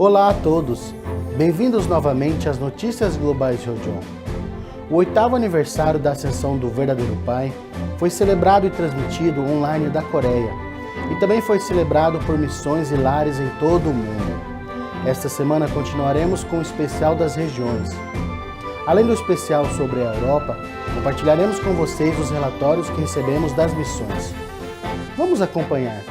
Olá a todos, bem-vindos novamente às Notícias Globais de Rodion. O 8º aniversário da Ascensão do Verdadeiro Pai foi celebrado e transmitido online da Coreia e também foi celebrado por missões e lares em todo o mundo. Esta semana continuaremos com o especial das regiões. Além do especial sobre a Europa, compartilharemos com vocês os relatórios que recebemos das missões. Vamos acompanhar.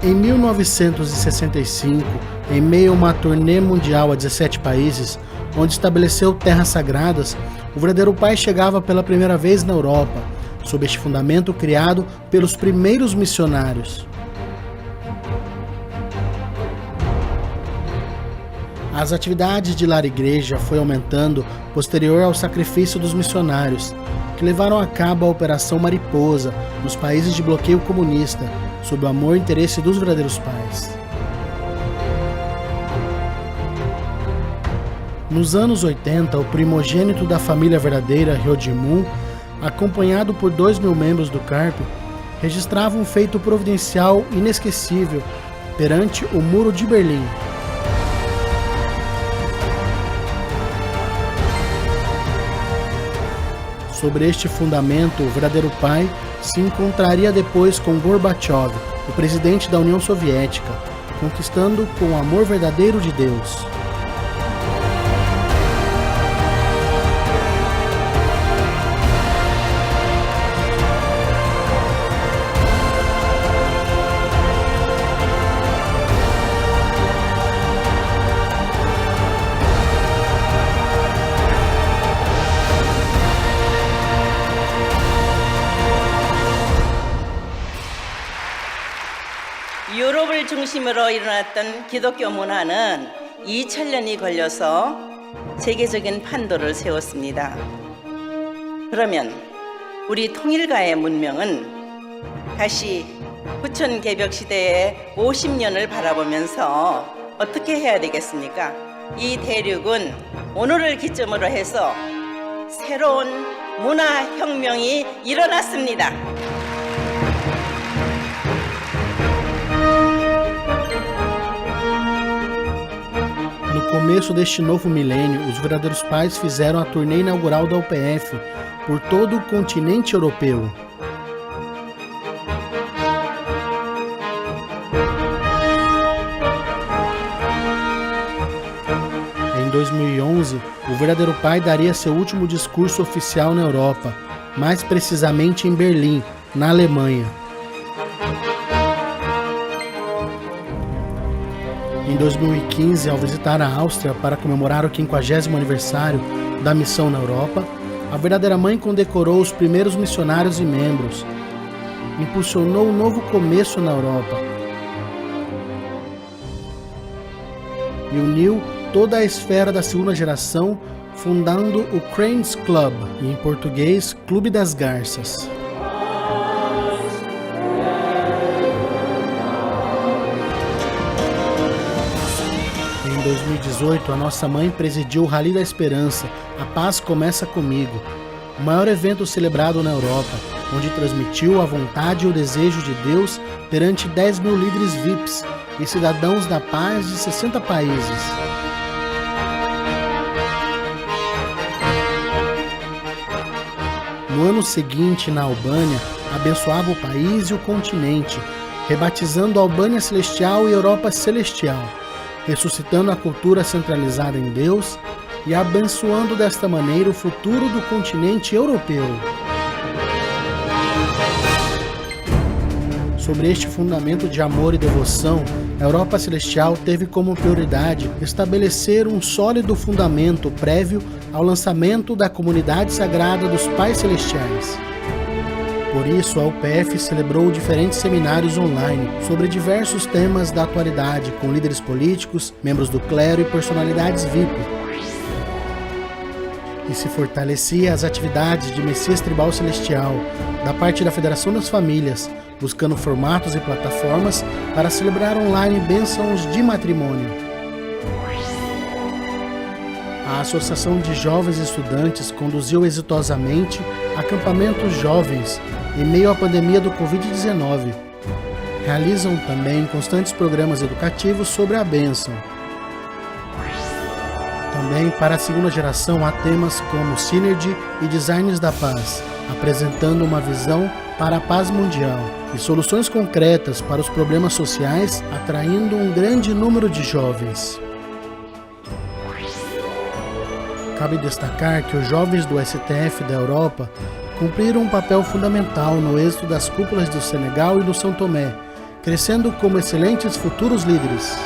Em 1965, em meio a uma turnê mundial a 17 países, onde estabeleceu terras sagradas, o Verdadeiro Pai chegava pela primeira vez na Europa, sob este fundamento criado pelos primeiros missionários. As atividades de lar e igreja foi aumentando posterior ao sacrifício dos missionários, que levaram a cabo a Operação Mariposa nos países de bloqueio comunista, sob o amor e interesse dos verdadeiros pais. Nos anos 80, o primogênito da família verdadeira, Ryo Ji-moon, acompanhado por 2.000 membros do CARP, registrava um feito providencial inesquecível perante o Muro de Berlim. Sobre este fundamento, o Verdadeiro Pai se encontraria depois com Gorbachev, o presidente da União Soviética, conquistando com o amor verdadeiro de Deus. 유럽을 중심으로 일어났던 기독교 문화는 2000년이 걸려서 세계적인 판도를 세웠습니다. 그러면 우리 통일가의 문명은 다시 후천 개벽 시대의 50년을 바라보면서 어떻게 해야 되겠습니까? 이 대륙은 오늘을 기점으로 해서 새로운 문화혁명이 일어났습니다. No começo deste novo milênio, os verdadeiros pais fizeram a turnê inaugural da UPF por todo o continente europeu. Em 2011, o Verdadeiro Pai daria seu último discurso oficial na Europa, mais precisamente em Berlim, na Alemanha. Em 2015, ao visitar a Áustria para comemorar o 50º aniversário da missão na Europa, a Verdadeira Mãe condecorou os primeiros missionários e membros, impulsionou um novo começo na Europa e uniu toda a esfera da segunda geração, fundando o Cranes Club, em português, Clube das Garças. Em 2018, a nossa mãe presidiu o Rally da Esperança, A Paz Começa Comigo, o maior evento celebrado na Europa, onde transmitiu a vontade e o desejo de Deus perante 10.000 líderes VIPs e cidadãos da paz de 60 países. No ano seguinte, na Albânia, abençoava o país e o continente, rebatizando a Albânia Celestial e Europa Celestial, ressuscitando a cultura centralizada em Deus e abençoando desta maneira o futuro do continente europeu. Sobre este fundamento de amor e devoção, a Europa Celestial teve como prioridade estabelecer um sólido fundamento prévio ao lançamento da Comunidade Sagrada dos Pais Celestiais. Por isso, a UPF celebrou diferentes seminários online sobre diversos temas da atualidade, com líderes políticos, membros do clero e personalidades VIP. E se fortalecia as atividades de Messias Tribal Celestial, da parte da Federação das Famílias, buscando formatos e plataformas para celebrar online bênçãos de matrimônio. A Associação de Jovens Estudantes conduziu exitosamente acampamentos jovens em meio à pandemia do Covid-19. Realizam também constantes programas educativos sobre a bênção. Também para a segunda geração há temas como Synergy e Designs da Paz, apresentando uma visão para a paz mundial e soluções concretas para os problemas sociais, atraindo um grande número de jovens. Cabe destacar que os jovens do STF da Europa cumpriram um papel fundamental no êxito das cúpulas do Senegal e do São Tomé, crescendo como excelentes futuros líderes.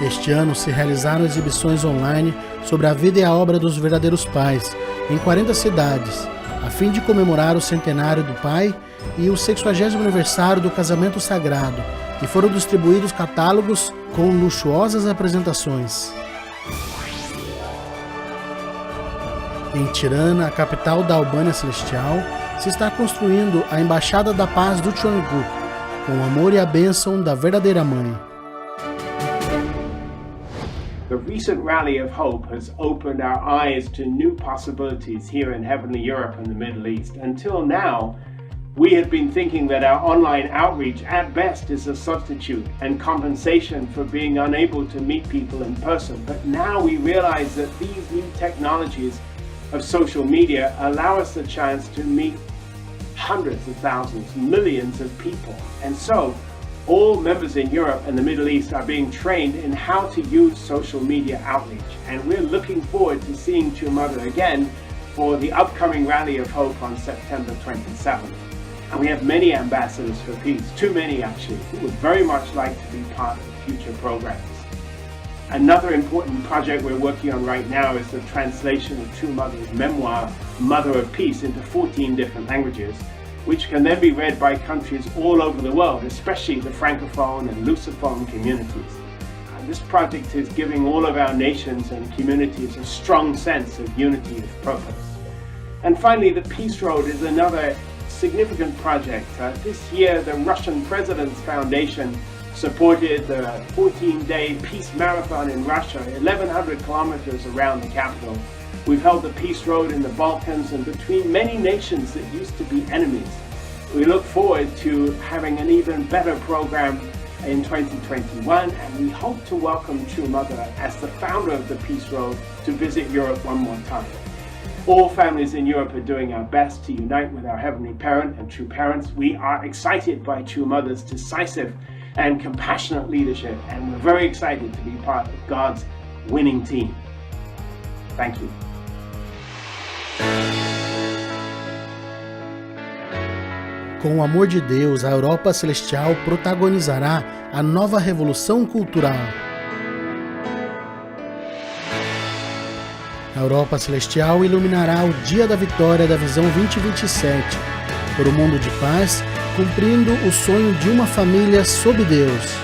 Este ano se realizaram exibições online sobre a vida e a obra dos verdadeiros pais, em 40 cidades, a fim de comemorar o centenário do pai e o 60º aniversário do casamento sagrado, e foram distribuídos catálogos com luxuosas apresentações. Em Tirana, a capital da Albânia Celestial, se está construindo a Embaixada da Paz do Chongu, com o amor e a bênção da verdadeira mãe. The recent Rally of Hope has opened our eyes to new possibilities here in Heavenly Europe and the Middle East. Until now, we had been thinking that our online outreach at best is a substitute and compensation for being unable to meet people in person. But now we realize that these new technologies of social media allow us the chance to meet hundreds of thousands, millions of people. And so, all members in Europe and the Middle East are being trained in how to use social media outreach. And we're looking forward to seeing True Mother again for the upcoming Rally of Hope on September 27th. And we have many ambassadors for peace, too many actually, who would very much like to be part of future programs. Another important project we're working on right now is the translation of True Mother's memoir, Mother of Peace, into 14 different languages, which can then be read by countries all over the world, especially the Francophone and Lusophone communities. This project is giving all of our nations and communities a strong sense of unity of purpose. And finally, the Peace Road is another significant project. This year, the Russian President's Foundation supported the 14-day peace marathon in Russia, 1,100 kilometers around the capital. We've held the Peace Road in the Balkans and between many nations that used to be enemies. We look forward to having an even better program in 2021, and we hope to welcome True Mother as the founder of the Peace Road to visit Europe one more time. All families in Europe are doing our best to unite with our Heavenly Parent and True Parents. We are excited by True Mother's decisive and compassionate leadership, and we're very excited to be part of God's winning team. Thank you. Com o amor de Deus, a Europa Celestial protagonizará a nova revolução cultural. A Europa Celestial iluminará o dia da vitória da Visão 2027, por um mundo de paz, cumprindo o sonho de uma família sob Deus.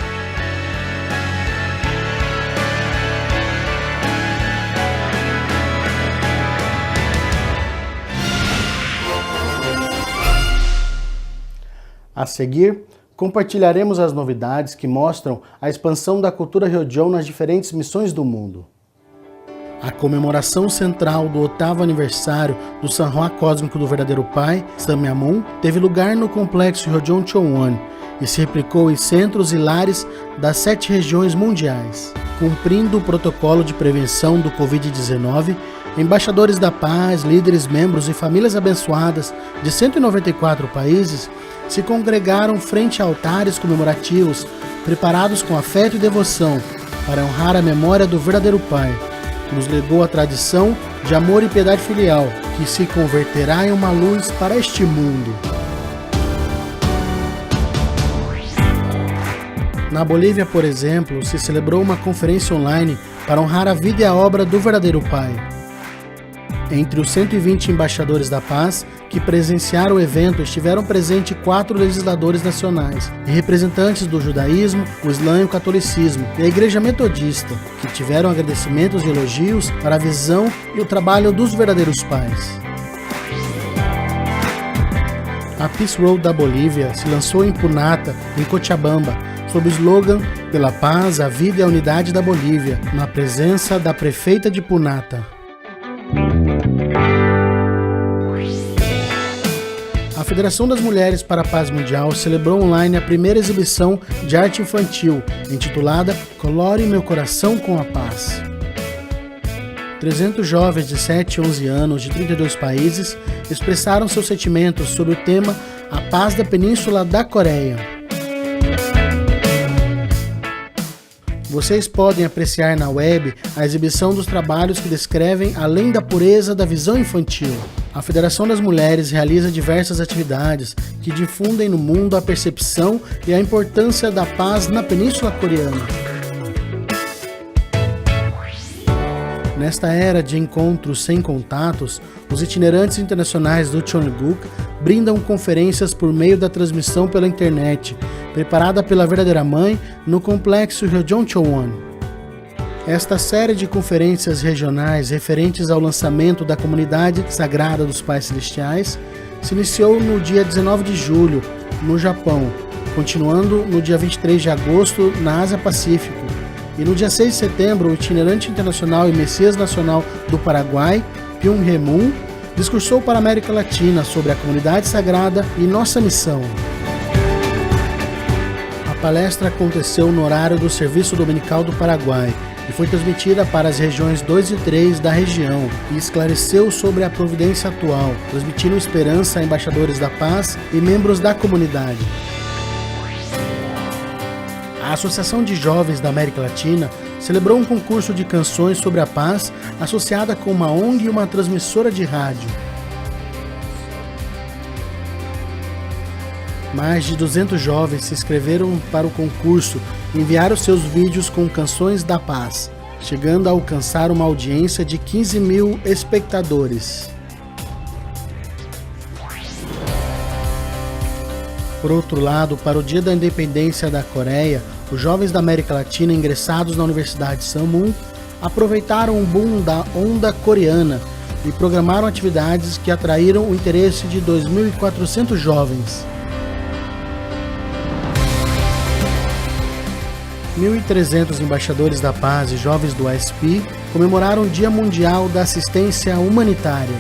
A seguir, compartilharemos as novidades que mostram a expansão da cultura Ryojon nas diferentes missões do mundo. A comemoração central do 8º aniversário do Sanhwa Cósmico do Verdadeiro Pai, Samyamun, teve lugar no complexo Ryojon Chonwon e se replicou em centros e lares das 7 regiões mundiais. Cumprindo o protocolo de prevenção do Covid-19, embaixadores da paz, líderes, membros e famílias abençoadas de 194 países se congregaram frente a altares comemorativos preparados com afeto e devoção para honrar a memória do verdadeiro Pai, que nos legou a tradição de amor e piedade filial, que se converterá em uma luz para este mundo. Na Bolívia, por exemplo, se celebrou uma conferência online para honrar a vida e a obra do verdadeiro Pai. Entre os 120 embaixadores da paz que presenciaram o evento estiveram presentes 4 legisladores nacionais e representantes do judaísmo, o islã e o catolicismo e a igreja metodista, que tiveram agradecimentos e elogios para a visão e o trabalho dos verdadeiros pais. A Peace Road da Bolívia se lançou em Punata, em Cochabamba, sob o slogan "Pela paz, a vida e a unidade da Bolívia", na presença da prefeita de Punata. A Federação das Mulheres para a Paz Mundial celebrou online a primeira exibição de arte infantil, intitulada Colore Meu Coração com a Paz. 300 jovens de 7 e 11 anos de 32 países expressaram seus sentimentos sobre o tema A Paz da Península da Coreia. Vocês podem apreciar na web a exibição dos trabalhos que descrevem além da pureza da visão infantil. A Federação das Mulheres realiza diversas atividades que difundem no mundo a percepção e a importância da paz na Península Coreana. Nesta era de encontros sem contatos, os itinerantes internacionais do Cheongguk brindam conferências por meio da transmissão pela internet, preparada pela Verdadeira Mãe no complexo Hyeongchowon. Esta série de conferências regionais referentes ao lançamento da Comunidade Sagrada dos Pais Celestiais se iniciou no dia 19 de julho, no Japão, continuando no dia 23 de agosto na Ásia-Pacífico, e no dia 6 de setembro o itinerante internacional e Messias Nacional do Paraguai, Pyung Hee-moon, discursou para a América Latina sobre a Comunidade Sagrada e nossa missão. A palestra aconteceu no horário do Serviço Dominical do Paraguai e foi transmitida para as regiões 2 e 3 da região e esclareceu sobre a providência atual, transmitindo esperança a embaixadores da paz e membros da comunidade. A Associação de Jovens da América Latina celebrou um concurso de canções sobre a paz associada com uma ONG e uma transmissora de rádio. Mais de 200 jovens se inscreveram para o concurso e enviaram seus vídeos com canções da paz, chegando a alcançar uma audiência de 15 mil espectadores. Por outro lado, para o Dia da Independência da Coreia, os jovens da América Latina ingressados na Universidade Sammun aproveitaram o boom da onda coreana e programaram atividades que atraíram o interesse de 2.400 jovens. 1.300 embaixadores da paz e jovens do ASP comemoraram o Dia Mundial da Assistência Humanitária.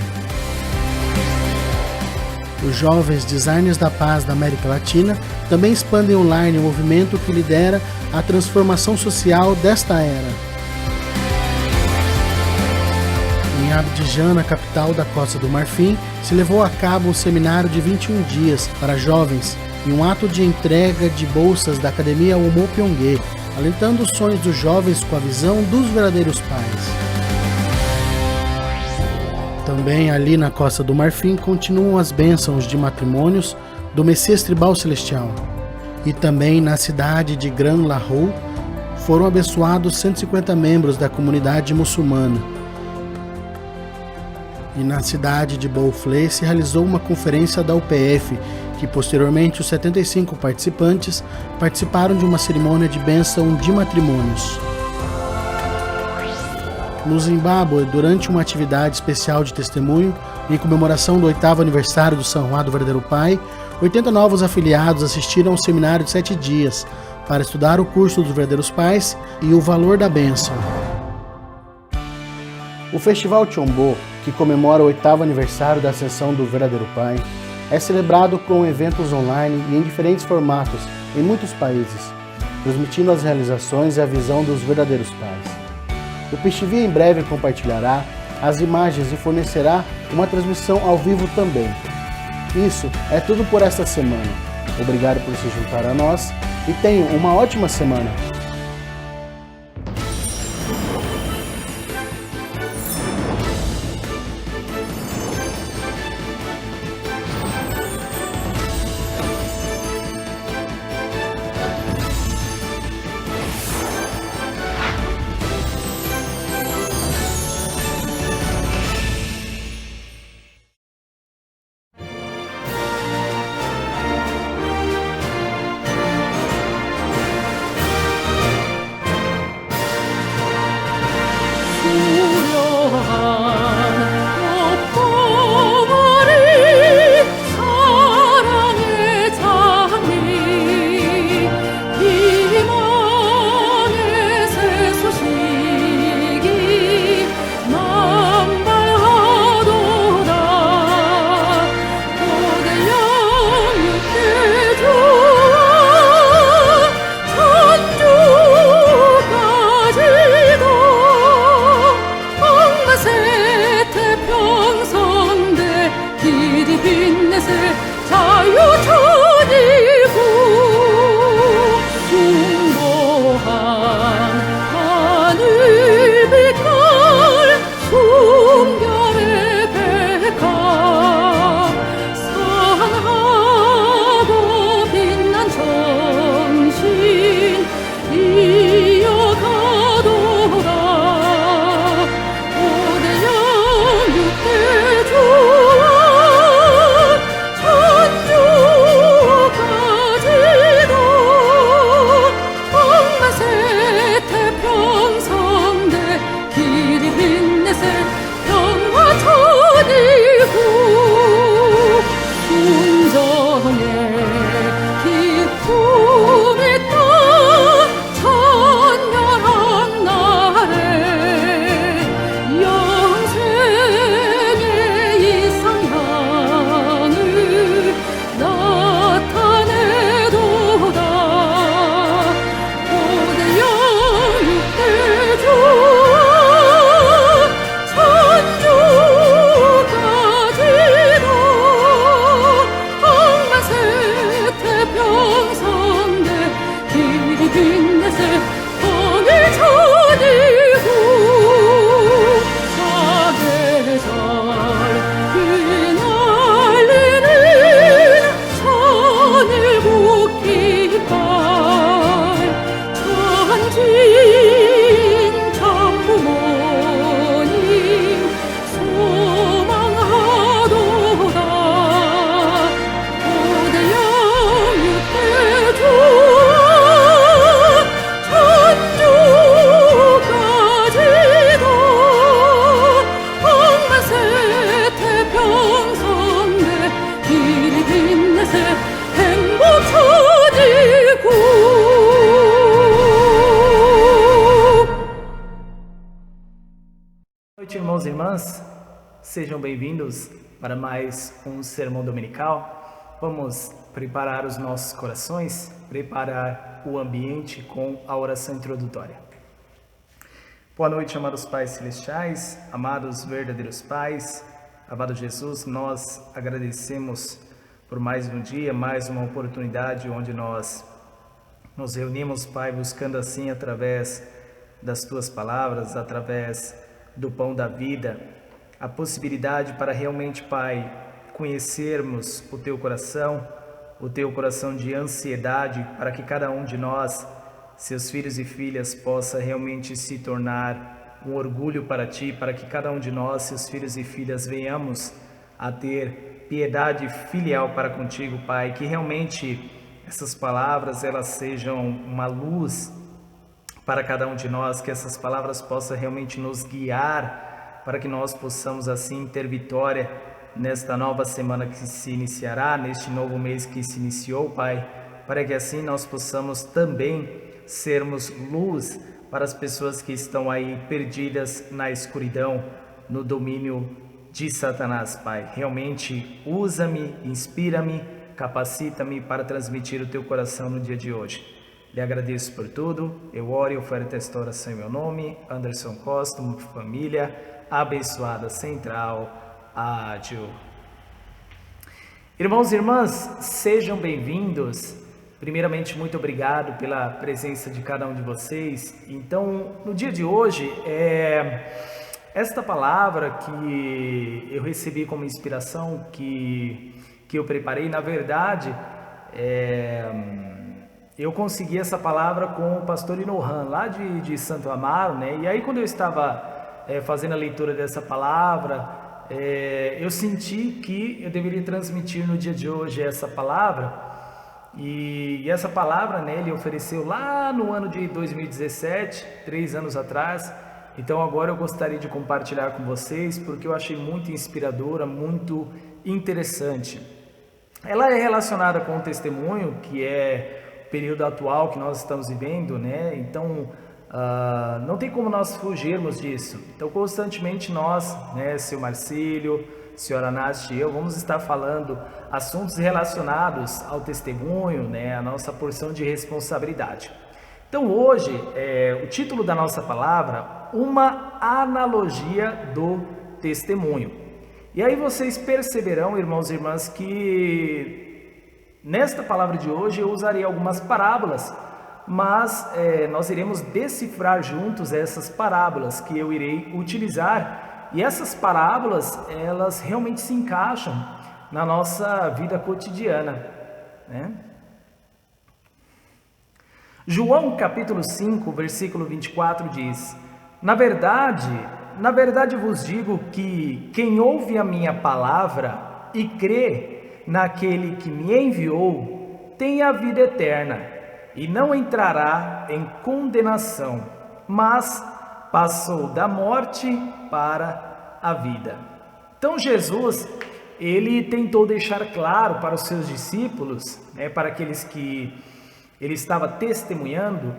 Os jovens designers da paz da América Latina também expandem online o movimento que lidera a transformação social desta era. Em Abidjan, na capital da Costa do Marfim, se levou a cabo um seminário de 21 dias para jovens e um ato de entrega de bolsas da Academia Omo Pyonghae, alentando os sonhos dos jovens com a visão dos verdadeiros pais. Também ali na Costa do Marfim continuam as bênçãos de matrimônios do Messias Tribal Celestial. E também na cidade de Gran Lahore foram abençoados 150 membros da comunidade muçulmana. E na cidade de Bouflé se realizou uma conferência da UPF, que posteriormente os 75 participantes participaram de uma cerimônia de bênção de matrimônios. No Zimbábue, durante uma atividade especial de testemunho, em comemoração do 8º aniversário do São Juan do Verdadeiro Pai, 80 novos afiliados assistiram ao seminário de 7 dias para estudar o curso dos Verdadeiros Pais e o valor da bênção. O Festival Cheonbo, que comemora o 8º aniversário da Ascensão do Verdadeiro Pai, é celebrado com eventos online e em diferentes formatos em muitos países, transmitindo as realizações e a visão dos verdadeiros pais. O PixTV em breve compartilhará as imagens e fornecerá uma transmissão ao vivo também. Isso é tudo por esta semana. Obrigado por se juntar a nós e tenham uma ótima semana. irmãs, sejam bem-vindos para mais um sermão dominical. Vamos preparar os nossos corações, preparar o ambiente com a oração introdutória. Boa noite, amados pais celestiais, amados verdadeiros pais, amado Jesus, nós agradecemos por mais um dia, mais uma oportunidade onde nós nos reunimos, Pai, buscando assim através das Tuas palavras, através do pão da vida, a possibilidade para realmente, Pai, conhecermos o Teu coração de ansiedade, para que cada um de nós, seus filhos e filhas, possa realmente se tornar um orgulho para Ti, para que cada um de nós, seus filhos e filhas, venhamos a ter piedade filial para contigo, Pai, que realmente essas palavras, elas sejam uma luz para cada um de nós, que essas palavras possam realmente nos guiar, para que nós possamos assim ter vitória nesta nova semana que se iniciará, neste novo mês que se iniciou, Pai, para que assim nós possamos também sermos luz para as pessoas que estão aí perdidas na escuridão, no domínio de Satanás, Pai. Realmente usa-me, inspira-me, capacita-me para transmitir o Teu coração no dia de hoje. Lhe agradeço por tudo, eu oro e oferto esta oração em meu nome, Anderson Costa, uma família abençoada central, ágil. Irmãos e irmãs, sejam bem-vindos. Primeiramente, muito obrigado pela presença de cada um de vocês. Então, no dia de hoje, esta palavra que eu recebi como inspiração, que eu preparei, na verdade, eu consegui essa palavra com o pastor Inohan, lá de Santo Amaro, né? E aí, quando eu estava fazendo a leitura dessa palavra, eu senti que eu deveria transmitir no dia de hoje essa palavra. E essa palavra, né, ele ofereceu lá no ano de 2017, 3 anos atrás. Então agora eu gostaria de compartilhar com vocês, porque eu achei muito inspiradora, muito interessante. Ela é relacionada com o testemunho, que é o período atual que nós estamos vivendo, né? Então não tem como nós fugirmos disso. Então constantemente nós, né, seu Marcílio, senhora Nath e eu, vamos estar falando assuntos relacionados ao testemunho, né, a nossa porção de responsabilidade. Então hoje, o título da nossa palavra, uma analogia do testemunho. E aí vocês perceberão, irmãos e irmãs, que nesta palavra de hoje eu usarei algumas parábolas, mas nós iremos decifrar juntos essas parábolas que eu irei utilizar. E essas parábolas, elas realmente se encaixam na nossa vida cotidiana, né? João capítulo 5, versículo 24 diz: Na verdade vos digo que quem ouve a minha palavra e crê naquele que me enviou, tem a vida eterna e não entrará em condenação, mas passou da morte para a vida. Então Jesus, ele tentou deixar claro para os seus discípulos, né, para aqueles que ele estava testemunhando,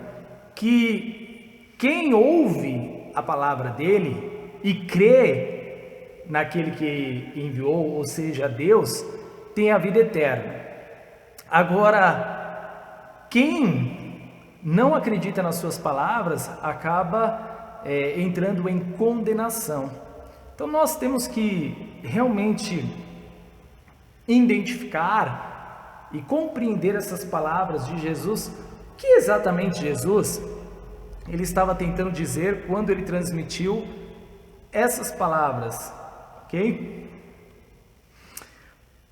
que quem ouve a palavra dele e crê naquele que enviou, ou seja, Deus, tem a vida eterna. Agora, quem não acredita nas suas palavras acaba entrando em condenação. Então nós temos que realmente identificar e compreender essas palavras de Jesus. O que exatamente Jesus ele estava tentando dizer quando ele transmitiu essas palavras, ok?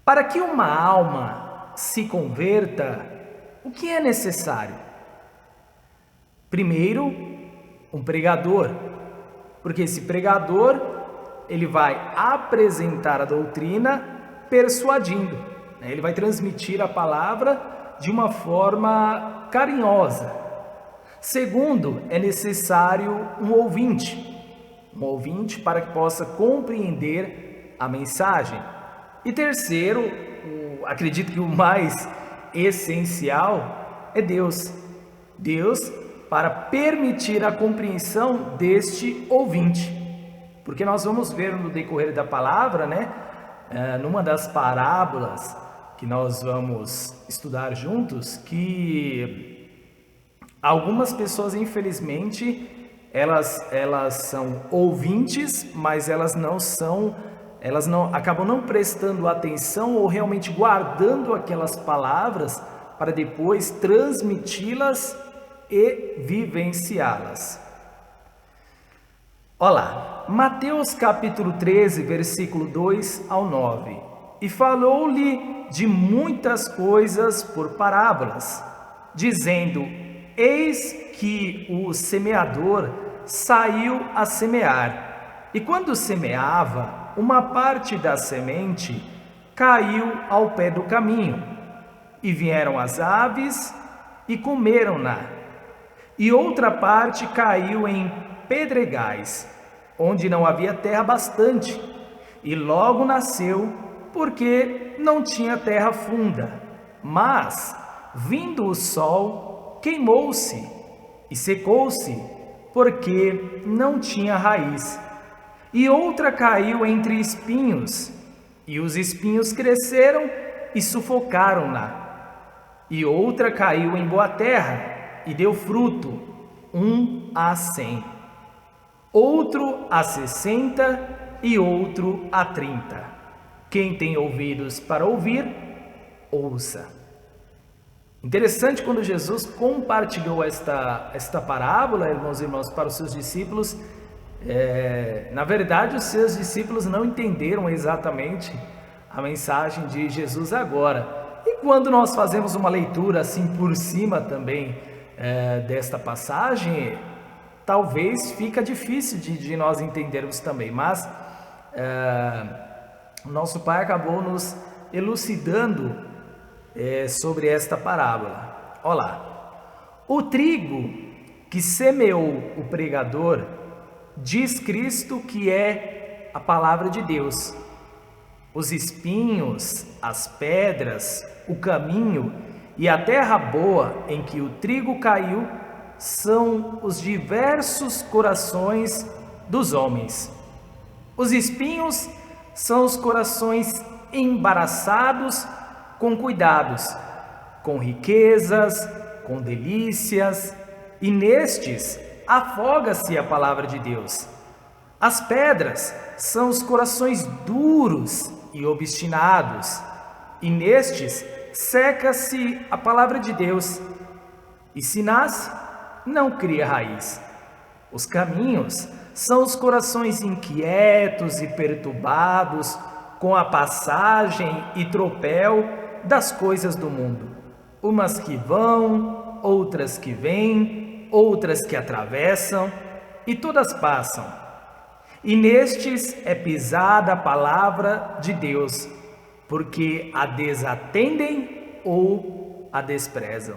Para que uma alma se converta, o que é necessário? Primeiro, um pregador, porque esse pregador, ele vai apresentar a doutrina persuadindo, né? Ele vai transmitir a palavra de uma forma carinhosa. Segundo, é necessário um ouvinte para que possa compreender a mensagem. E terceiro, acredito que o mais essencial é Deus. Deus para permitir a compreensão deste ouvinte. Porque nós vamos ver no decorrer da palavra, né, numa das parábolas que nós vamos estudar juntos, que algumas pessoas, infelizmente, elas são ouvintes, mas elas acabam não prestando atenção ou realmente guardando aquelas palavras para depois transmiti-las e vivenciá-las. Olá, Mateus capítulo 13, versículo 2 ao 9. E falou-lhe de muitas coisas por parábolas, dizendo: Eis que o semeador saiu a semear, e quando semeava, uma parte da semente caiu ao pé do caminho, e vieram as aves e comeram-na, e outra parte caiu em pedregais, onde não havia terra bastante, e logo nasceu, porque não tinha terra funda. Mas, vindo o sol, queimou-se e secou-se, porque não tinha raiz. E outra caiu entre espinhos, e os espinhos cresceram e sufocaram-na. E outra caiu em boa terra, e deu fruto, 100, outro 60 e outro 30. Quem tem ouvidos para ouvir, ouça. Interessante quando Jesus compartilhou esta parábola, irmãos e irmãs, para os seus discípulos. Na verdade, os seus discípulos não entenderam exatamente a mensagem de Jesus agora. E quando nós fazemos uma leitura assim por cima também desta passagem, talvez fica difícil de nós entendermos também, mas nosso Pai acabou nos elucidando sobre esta parábola. Olha lá, o trigo que semeou o pregador, diz Cristo que é a palavra de Deus. Os espinhos, as pedras, o caminho e a terra boa em que o trigo caiu são os diversos corações dos homens. Os espinhos são os corações embaraçados com cuidados, com riquezas, com delícias, e nestes afoga-se a palavra de Deus. As pedras são os corações duros e obstinados, e nestes seca-se a palavra de Deus, e se nasce, não cria raiz. Os caminhos são os corações inquietos e perturbados com a passagem e tropel das coisas do mundo, umas que vão, outras que vêm, outras que atravessam, e todas passam. E nestes é pisada a palavra de Deus, porque a desatendem ou a desprezam.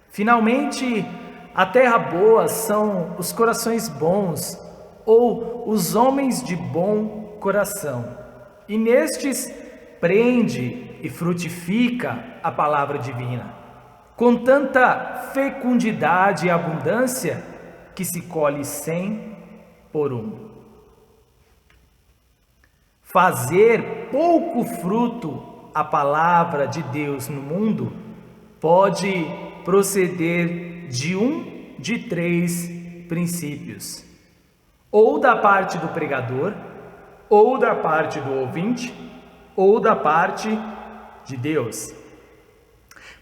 Finalmente, a terra boa são os corações bons, ou os homens de bom coração, e nestes prende e frutifica a palavra divina, com tanta fecundidade e abundância que se colhe 100 por 1. Fazer pouco fruto a palavra de Deus no mundo pode proceder de um de 3 princípios: ou da parte do pregador, ou da parte do ouvinte, ou da parte de Deus.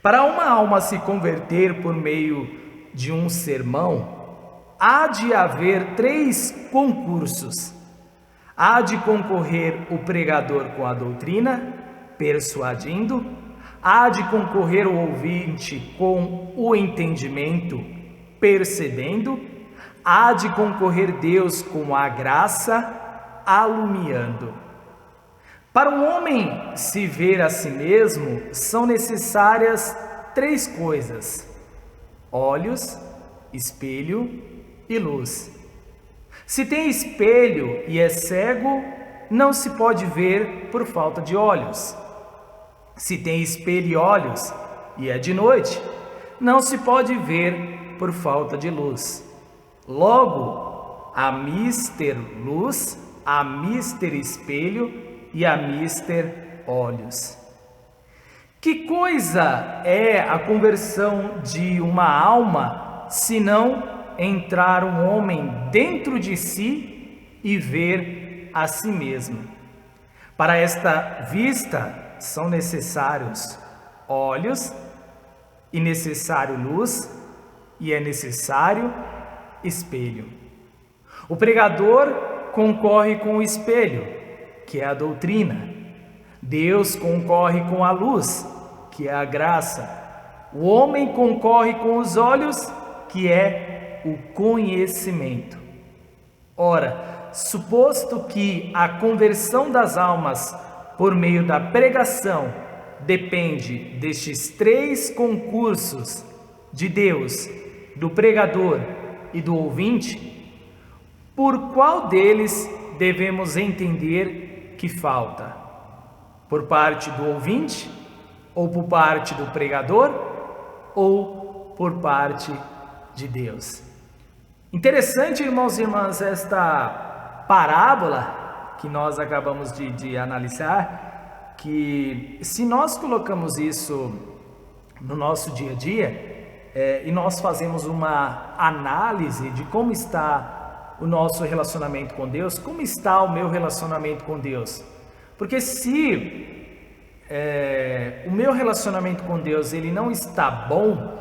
Para uma alma se converter por meio de um sermão, há de haver 3 concursos. Há de concorrer o pregador com a doutrina, persuadindo, há de concorrer o ouvinte com o entendimento, percebendo, há de concorrer Deus com a graça, alumiando. Para um homem se ver a si mesmo, são necessárias 3 coisas: olhos, espelho e luz. Se tem espelho e é cego, não se pode ver por falta de olhos. Se tem espelho e olhos e é de noite, não se pode ver por falta de luz. Logo, a mister luz a Mister Espelho e a Mister Olhos. Que coisa é a conversão de uma alma, se não entrar um homem dentro de si e ver a si mesmo? Para esta vista são necessários olhos, e necessário luz, e é necessário espelho. O pregador concorre com o espelho, que é a doutrina. Deus concorre com a luz, que é a graça. O homem concorre com os olhos, que é o conhecimento. Ora, suposto que a conversão das almas por meio da pregação depende destes 3 concursos de Deus, do pregador e do ouvinte, por qual deles devemos entender que falta? Por parte do ouvinte, ou por parte do pregador, ou por parte de Deus? Interessante, irmãos e irmãs, esta parábola que nós acabamos de analisar, que se nós colocamos isso no nosso dia a dia, e nós fazemos uma análise de como está o nosso relacionamento com Deus, como está o meu relacionamento com Deus. Porque se o meu relacionamento com Deus ele não está bom,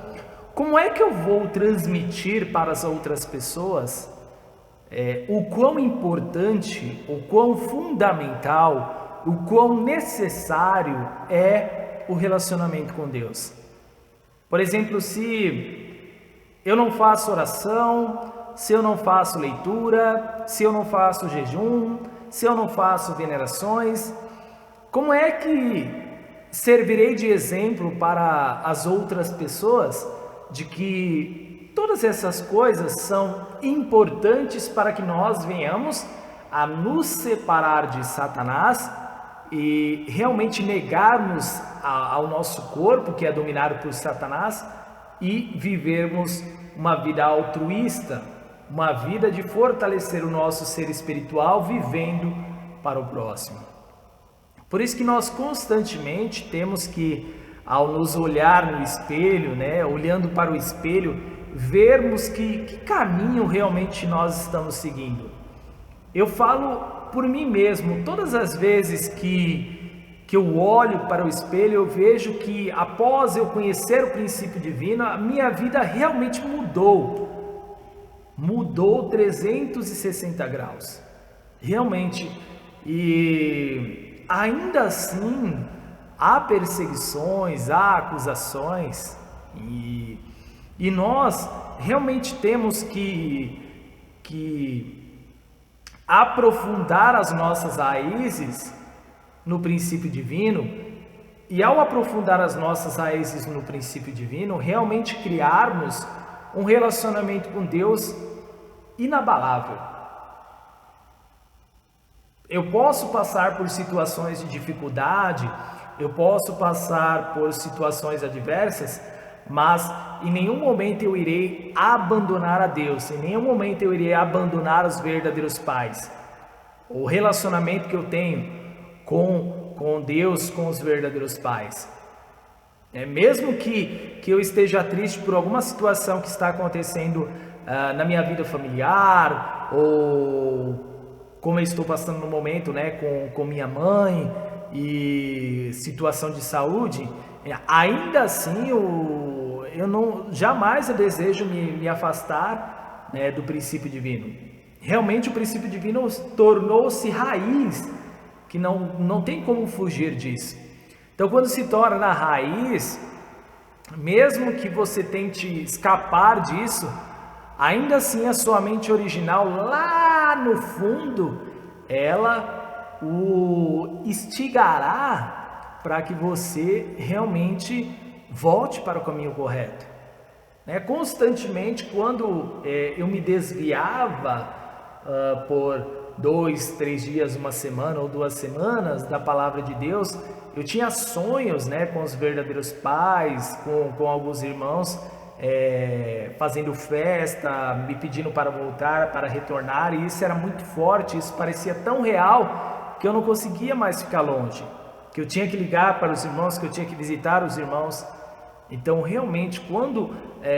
como é que eu vou transmitir para as outras pessoas o quão importante, o quão fundamental, o quão necessário é o relacionamento com Deus? Por exemplo, se eu não faço oração, se eu não faço leitura, se eu não faço jejum, se eu não faço venerações, como é que servirei de exemplo para as outras pessoas de que todas essas coisas são importantes para que nós venhamos a nos separar de Satanás e realmente negarmos ao nosso corpo, que é dominado por Satanás, e vivermos uma vida altruísta, uma vida de fortalecer o nosso ser espiritual, vivendo para o próximo. Por isso que nós constantemente temos que, ao nos olhar no espelho, olhando para o espelho, vermos que caminho realmente nós estamos seguindo. Eu falo por mim mesmo, todas as vezes que eu olho para o espelho, eu vejo que após eu conhecer o princípio divino, a minha vida realmente mudou 360 graus, realmente. E ainda assim há perseguições, há acusações, e nós realmente temos que aprofundar as nossas raízes no princípio divino, e ao aprofundar as nossas raízes no princípio divino, realmente criarmos um relacionamento com Deus inabalável. Eu posso passar por situações de dificuldade, eu posso passar por situações adversas, mas em nenhum momento eu irei abandonar a Deus, em nenhum momento eu irei abandonar os verdadeiros pais. O relacionamento que eu tenho com Deus, com os verdadeiros pais. Mesmo que eu esteja triste por alguma situação que está acontecendo na minha vida familiar, ou como eu estou passando no momento, com minha mãe, e situação de saúde, ainda assim jamais eu desejo me afastar do princípio divino. Realmente o princípio divino tornou-se raiz, que não tem como fugir disso. Então, quando se torna raiz, mesmo que você tente escapar disso, ainda assim a sua mente original lá no fundo, ela o instigará para que você realmente volte para o caminho correto. Constantemente, quando eu me desviava por 2, 3 dias, uma semana ou 2 semanas da palavra de Deus, eu tinha sonhos com os verdadeiros pais, com alguns irmãos fazendo festa, me pedindo para voltar, para retornar, e isso era muito forte, isso parecia tão real que eu não conseguia mais ficar longe, que eu tinha que ligar para os irmãos, que eu tinha que visitar os irmãos. Então realmente quando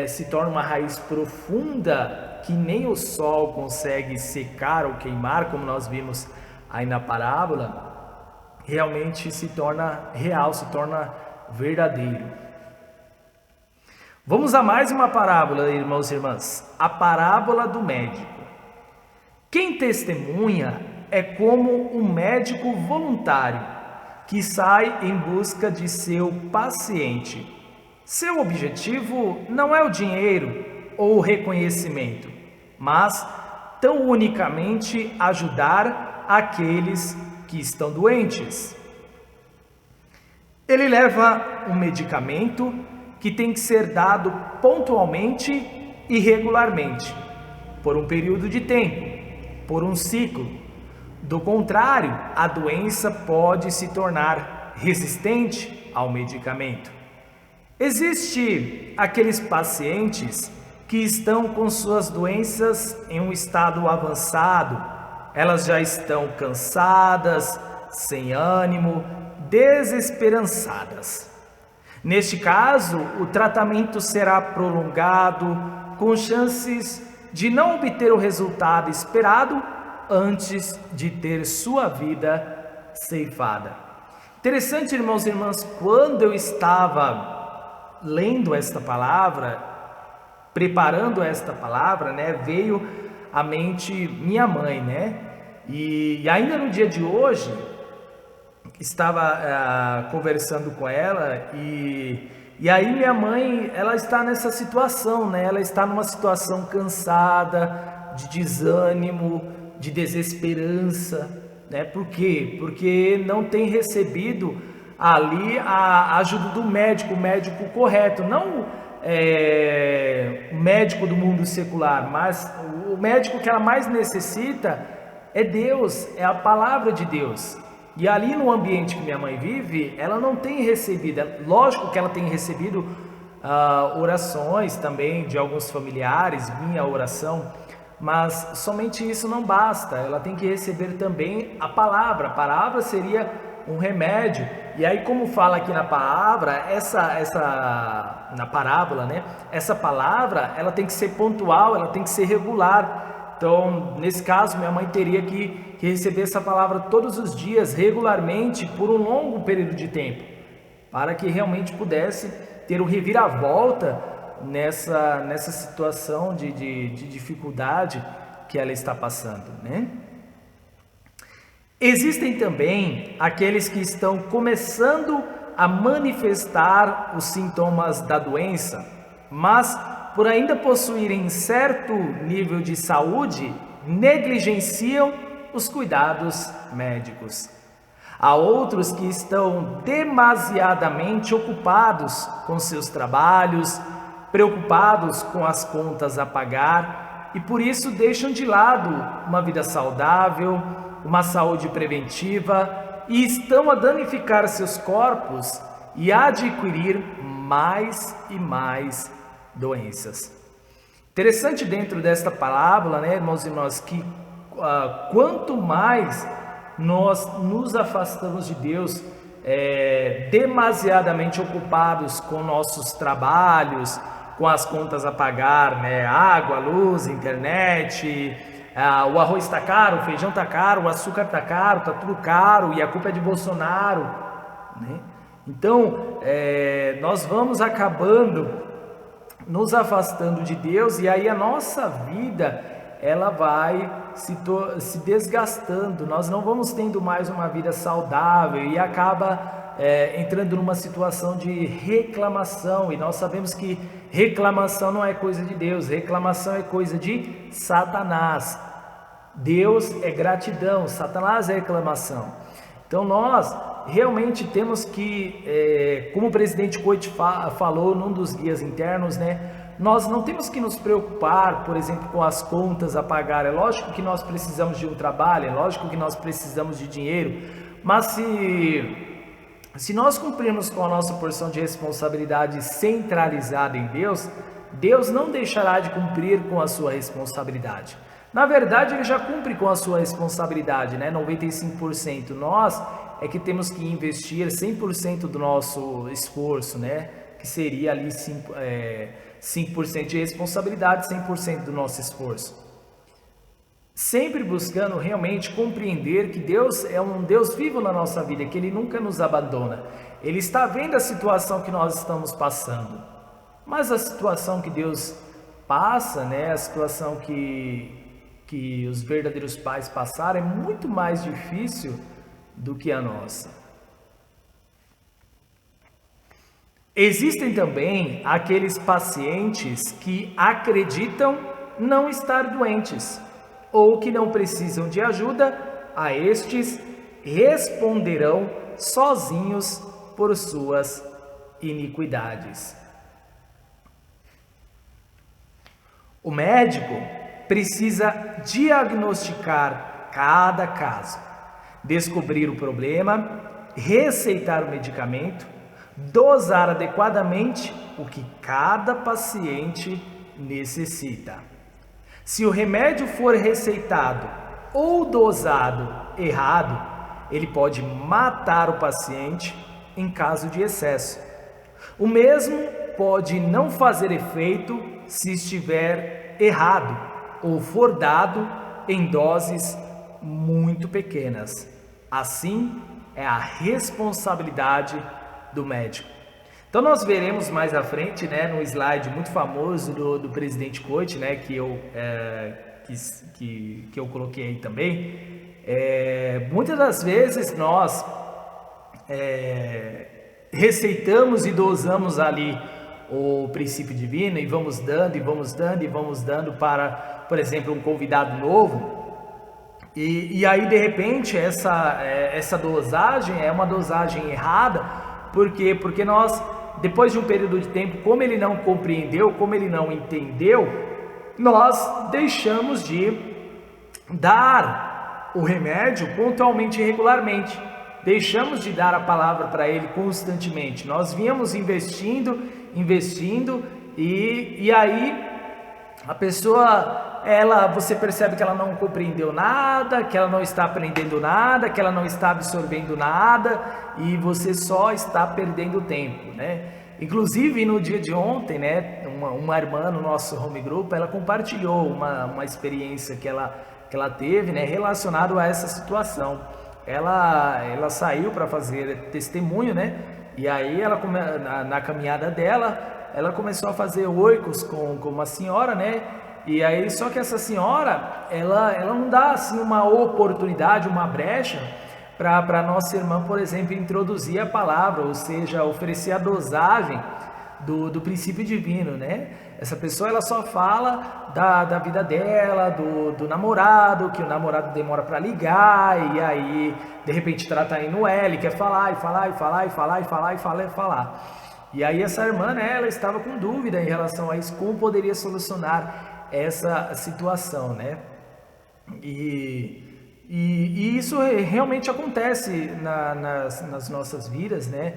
se torna uma raiz profunda, que nem o sol consegue secar ou queimar, como nós vimos aí na parábola, realmente se torna real, se torna verdadeiro. Vamos a mais uma parábola, irmãos e irmãs, a parábola do médico. Quem testemunha é como um médico voluntário que sai em busca de seu paciente. Seu objetivo não é o dinheiro ou o reconhecimento, mas tão unicamente ajudar aqueles que estão doentes. Ele leva um medicamento que tem que ser dado pontualmente e regularmente, por um período de tempo, por um ciclo. Do contrário, a doença pode se tornar resistente ao medicamento. Existem aqueles pacientes que estão com suas doenças em um estado avançado. Elas já estão cansadas, sem ânimo, desesperançadas. Neste caso, o tratamento será prolongado, com chances de não obter o resultado esperado antes de ter sua vida ceifada. Interessante, irmãos e irmãs, quando eu estava lendo esta palavra, preparando esta palavra, veio à mente minha mãe, E ainda no dia de hoje, estava conversando com ela e aí minha mãe, ela está nessa situação, Ela está numa situação cansada, de desânimo, de desesperança, Por quê? Porque não tem recebido ali a ajuda do médico, o médico correto, não o médico do mundo secular, mas o médico que ela mais necessita é Deus, é a palavra de Deus. E ali no ambiente que minha mãe vive, ela não tem recebido, lógico que ela tem recebido orações também de alguns familiares, minha oração, mas somente isso não basta, ela tem que receber também a palavra seria um remédio. E aí, como fala aqui na palavra, na parábola, essa palavra, ela tem que ser pontual, ela tem que ser regular. Então, nesse caso, minha mãe teria que receber essa palavra todos os dias, regularmente, por um longo período de tempo, para que realmente pudesse ter um reviravolta nessa situação de dificuldade que ela está passando, Existem também aqueles que estão começando a manifestar os sintomas da doença, mas por ainda possuírem certo nível de saúde, negligenciam os cuidados médicos. Há outros que estão demasiadamente ocupados com seus trabalhos, preocupados com as contas a pagar e por isso deixam de lado uma vida saudável, uma saúde preventiva e estão a danificar seus corpos e a adquirir mais e mais doenças. Interessante dentro desta parábola, irmãos e irmãs, que quanto mais nós nos afastamos de Deus, demasiadamente ocupados com nossos trabalhos, com as contas a pagar, água, luz, internet, o arroz está caro, o feijão está caro, o açúcar está caro, está tudo caro e a culpa é de Bolsonaro, Então, nós vamos acabando nos afastando de Deus e aí a nossa vida, ela vai se desgastando, nós não vamos tendo mais uma vida saudável e acaba entrando numa situação de reclamação, e nós sabemos que reclamação não é coisa de Deus, reclamação é coisa de Satanás. Deus é gratidão, Satanás é reclamação. Então nós realmente temos que, como o presidente Coit falou num dos guias internos, nós não temos que nos preocupar, por exemplo, com as contas a pagar. É lógico que nós precisamos de um trabalho, é lógico que nós precisamos de dinheiro, mas se nós cumprirmos com a nossa porção de responsabilidade centralizada em Deus, Deus não deixará de cumprir com a sua responsabilidade. Na verdade, ele já cumpre com a sua responsabilidade, né? 95%. Nós é que temos que investir 100% do nosso esforço, né? Que seria ali 5% de responsabilidade, 100% do nosso esforço. Sempre buscando realmente compreender que Deus é um Deus vivo na nossa vida, que Ele nunca nos abandona. Ele está vendo a situação que nós estamos passando. Mas a situação que Deus passa, né? A situação que os verdadeiros pais passaram é muito mais difícil do que a nossa. Existem também aqueles pacientes que acreditam não estar doentes ou que não precisam de ajuda. A estes responderão sozinhos por suas iniquidades. O médico precisa diagnosticar cada caso, descobrir o problema, receitar o medicamento, dosar adequadamente o que cada paciente necessita. Se o remédio for receitado ou dosado errado, ele pode matar o paciente em caso de excesso. O mesmo pode não fazer efeito se estiver errado ou for dado em doses muito pequenas. Assim é a responsabilidade do médico. Então nós veremos mais à frente, né, no slide muito famoso do presidente Coit, né, que eu coloquei aí também. Muitas das vezes nós receitamos e dosamos ali o princípio divino e vamos dando para, por exemplo, um convidado novo. E aí de repente essa dosagem é uma dosagem errada. Por quê? Porque nós, depois de um período de tempo, como ele não compreendeu, como ele não entendeu, nós deixamos de dar o remédio pontualmente e regularmente. Deixamos de dar a palavra para ele constantemente. Nós vínhamos investindo e aí a pessoa, você percebe que ela não compreendeu nada, que ela não está aprendendo nada, que ela não está absorvendo nada e você só está perdendo tempo, né? Inclusive no dia de ontem, né, uma irmã no nosso home group, ela compartilhou uma experiência que ela teve, né, relacionado a essa situação. Ela saiu para fazer testemunho, né? E aí ela na caminhada dela, ela começou a fazer oicos com uma senhora, né? E aí só que essa senhora, ela não dá assim uma oportunidade, uma brecha para nossa irmã, por exemplo, introduzir a palavra, ou seja, oferecer a dosagem do princípio divino, né? Essa pessoa ela só fala da vida dela, do namorado, que o namorado demora para ligar, e aí de repente tá indo no L, quer falar. E aí essa irmã, né, ela estava com dúvida em relação a isso, como poderia solucionar essa situação, né? E isso realmente acontece nas nossas vidas, né?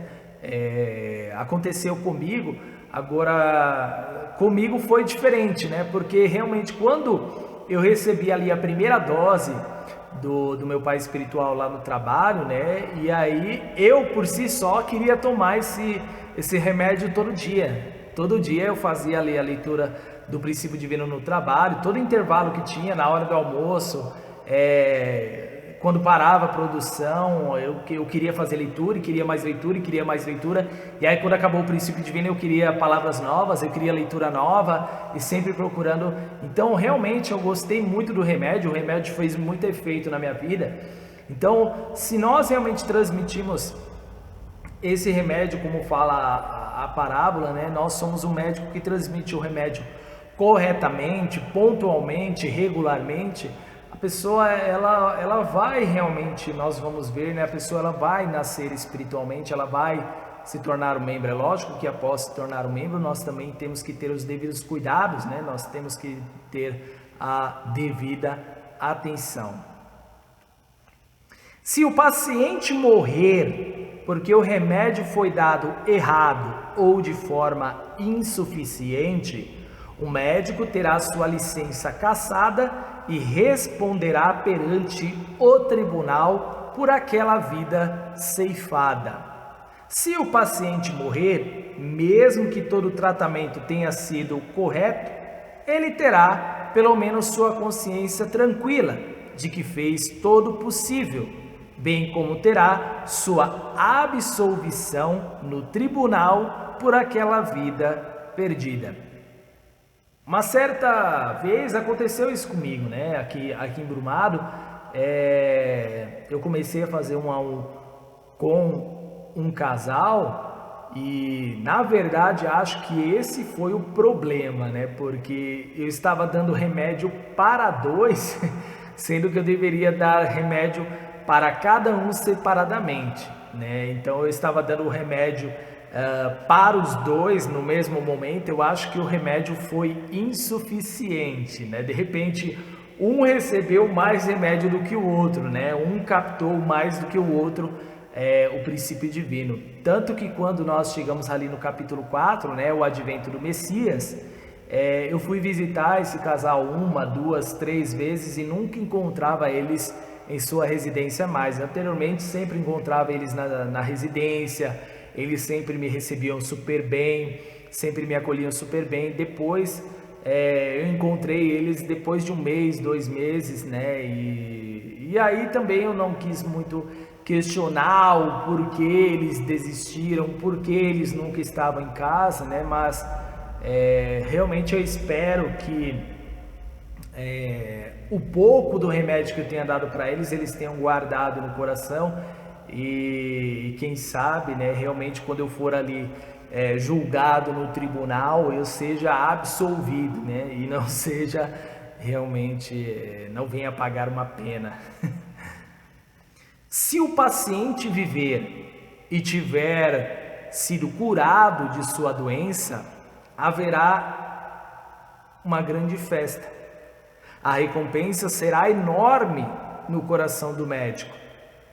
Aconteceu comigo. Agora, comigo foi diferente, né? Porque realmente quando eu recebi ali a primeira dose do meu pai espiritual lá no trabalho, né? E aí eu por si só queria tomar esse remédio todo dia. Todo dia eu fazia ali a leitura do princípio divino no trabalho, todo intervalo que tinha na hora do almoço, quando parava a produção, eu queria fazer leitura, e queria mais leitura, e aí quando acabou o princípio divino eu queria palavras novas, eu queria leitura nova, e sempre procurando. Então realmente eu gostei muito do remédio, o remédio fez muito efeito na minha vida. Então se nós realmente transmitimos esse remédio, como fala a parábola, né, nós somos um médico que transmite o remédio corretamente, pontualmente, regularmente, a pessoa ela vai realmente, nós vamos ver, né, a pessoa ela vai nascer espiritualmente, ela vai se tornar um membro. É lógico que após se tornar um membro nós também temos que ter os devidos cuidados, né, nós temos que ter a devida atenção. Se o paciente morrer porque o remédio foi dado errado ou de forma insuficiente, O médico terá sua licença cassada e responderá perante o tribunal por aquela vida ceifada. Se o paciente morrer, mesmo que todo o tratamento tenha sido correto, ele terá pelo menos sua consciência tranquila de que fez todo o possível, bem como terá sua absolvição no tribunal por aquela vida perdida. Uma certa vez aconteceu isso comigo, né? Aqui em Brumado, eu comecei a fazer um a um com um casal e, na verdade, acho que esse foi o problema, né? Porque eu estava dando remédio para dois, sendo que eu deveria dar remédio para cada um separadamente, né? Então eu estava dando o remédio para os dois no mesmo momento. Eu acho que o remédio foi insuficiente, né? De repente, um recebeu mais remédio do que o outro, né? Um captou mais do que o outro o princípio divino. Tanto que quando nós chegamos ali no capítulo 4, né, o advento do Messias, eu fui visitar esse casal 1, 2, 3 vezes e nunca encontrava eles em sua residência mais. Anteriormente sempre encontrava eles na residência. Eles sempre me recebiam super bem, sempre me acolhiam super bem. Depois, eu encontrei eles depois de 1 mês, 2 meses, né? E aí também eu não quis muito questionar o porquê eles desistiram, porquê eles nunca estavam em casa, né? Mas realmente eu espero que o pouco do remédio que eu tenha dado para eles tenham guardado no coração. E quem sabe, né, realmente quando eu for ali julgado no tribunal, eu seja absolvido, né, e não seja realmente, não venha pagar uma pena. Se o paciente viver e tiver sido curado de sua doença, haverá uma grande festa. A recompensa será enorme no coração do médico.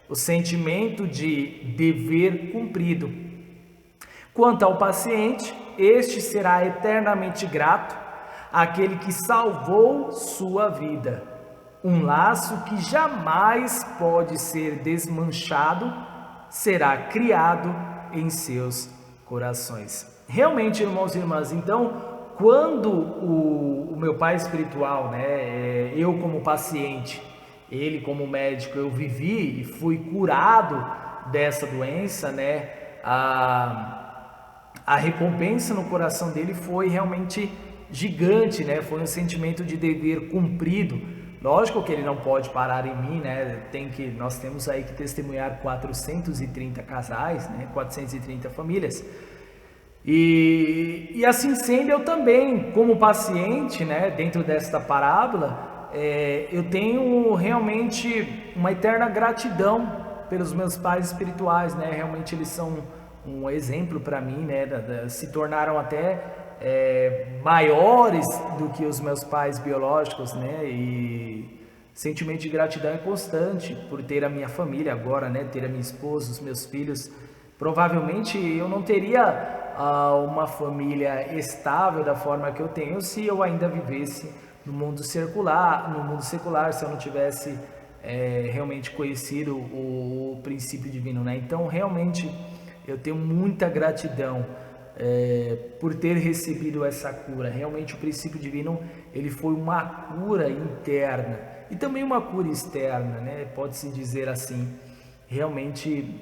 O sentimento de dever cumprido. Quanto ao paciente, este será eternamente grato àquele que salvou sua vida. Um laço que jamais pode ser desmanchado será criado em seus corações. Realmente, irmãos e irmãs, então, quando o meu pai espiritual, né, eu como paciente, ele como médico, eu vivi e fui curado dessa doença, né? A recompensa no coração dele foi realmente gigante, né? Foi um sentimento de dever cumprido. Lógico que ele não pode parar em mim, né? Nós temos aí que testemunhar 430 casais, né? 430 famílias. E assim sendo, eu também, como paciente, né? Dentro desta parábola, eu tenho realmente uma eterna gratidão pelos meus pais espirituais, né? Realmente eles são um exemplo para mim, né? Se tornaram até maiores do que os meus pais biológicos, né? E sentimento de gratidão é constante por ter a minha família agora, né? Ter a minha esposa, os meus filhos. Provavelmente eu não teria uma família estável da forma que eu tenho se eu ainda vivesse no mundo secular, se eu não tivesse realmente conhecido o princípio divino, né? Então, realmente, eu tenho muita gratidão por ter recebido essa cura. Realmente, o princípio divino, ele foi uma cura interna e também uma cura externa, né? Pode-se dizer assim. Realmente,